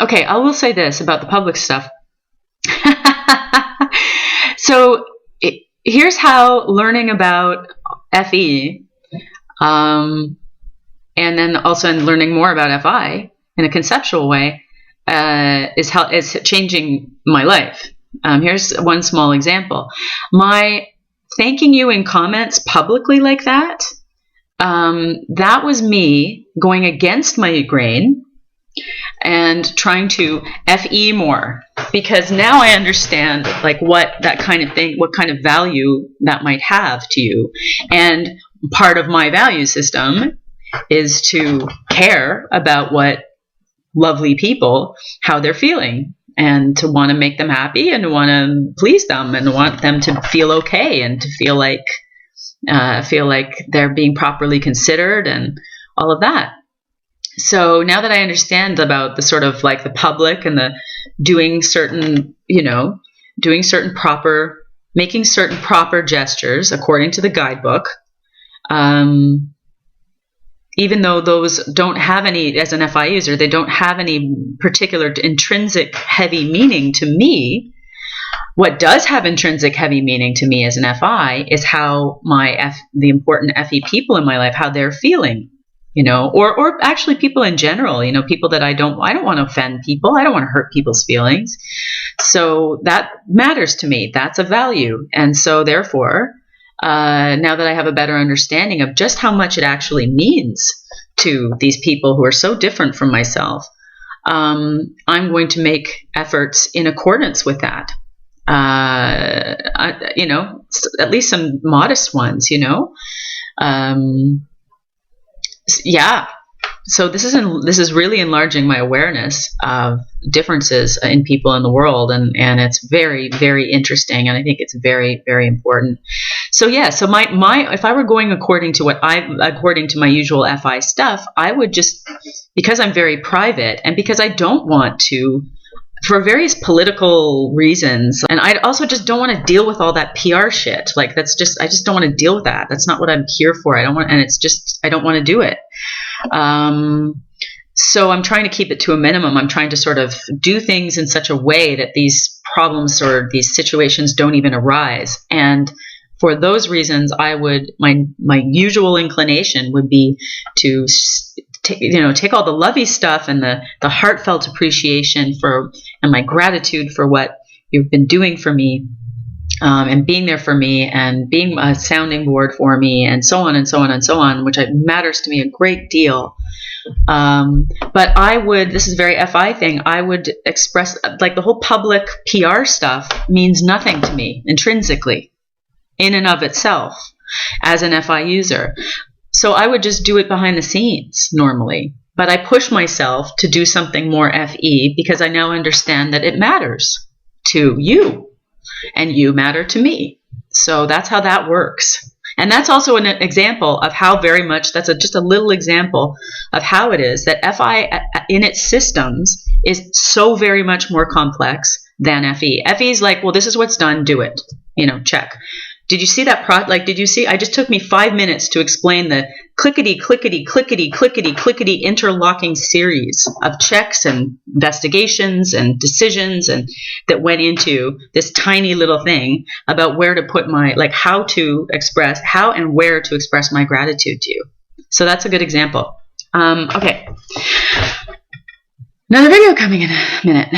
Okay, I will say this about the public stuff. So here's how learning about FE, and then also learning more about FI in a conceptual way, is changing my life. Here's one small example. My thanking you in comments publicly like that, that was me going against my grain and trying to FE more, because now I understand like what that kind of thing, what kind of value that might have to you. And part of my value system is to care about what lovely people, how they're feeling, and to want to make them happy and to want to please them and want them to feel okay and to feel like they're being properly considered and all of that. So now that I understand about the sort of like the public and the making certain proper gestures according to the guidebook, even though those don't have any, as an FI user, they don't have any particular intrinsic heavy meaning to me. What does have intrinsic heavy meaning to me as an FI is how the important FE people in my life, how they're feeling, or actually people in general, people that I don't want to offend people. I don't want to hurt people's feelings. So that matters to me. That's a value. And so therefore, now that I have a better understanding of just how much it actually means to these people who are so different from myself, I'm going to make efforts in accordance with that. At least some modest ones, yeah. So this is really enlarging my awareness of differences in people in the world, and it's very, very interesting, and I think it's very, very important. So yeah, so my if I were going according to my usual FI stuff, I would just, because I'm very private and because I don't want to, for various political reasons, and I also just don't want to deal with all that PR shit. Like I just don't want to deal with that. That's not what I'm here for. I don't want to do it. So I'm trying to keep it to a minimum. I'm trying to sort of do things in such a way that these problems or these situations don't even arise. And for those reasons, my usual inclination would be to take all the lovey stuff and the heartfelt appreciation and my gratitude for what you've been doing for me, and being there for me and being a sounding board for me, and so on and so on and so on, which matters to me a great deal. But this is a very FI thing, I would express, like, the whole public PR stuff means nothing to me intrinsically in and of itself as an FI user. So I would just do it behind the scenes normally. But I push myself to do something more FE because I now understand that it matters to you and you matter to me. So that's how that works. And that's also an example of how very much, just a little example of how it is that FI in its systems is so very much more complex than FE. FE is like, well, this is what's done, do it. Check. Did you see that I just took me 5 minutes to explain the clickety, clickety, clickety, clickety, clickety interlocking series of checks and investigations and decisions and that went into this tiny little thing about where to put how and where to express my gratitude to you. So that's a good example. Okay. Another video coming in a minute.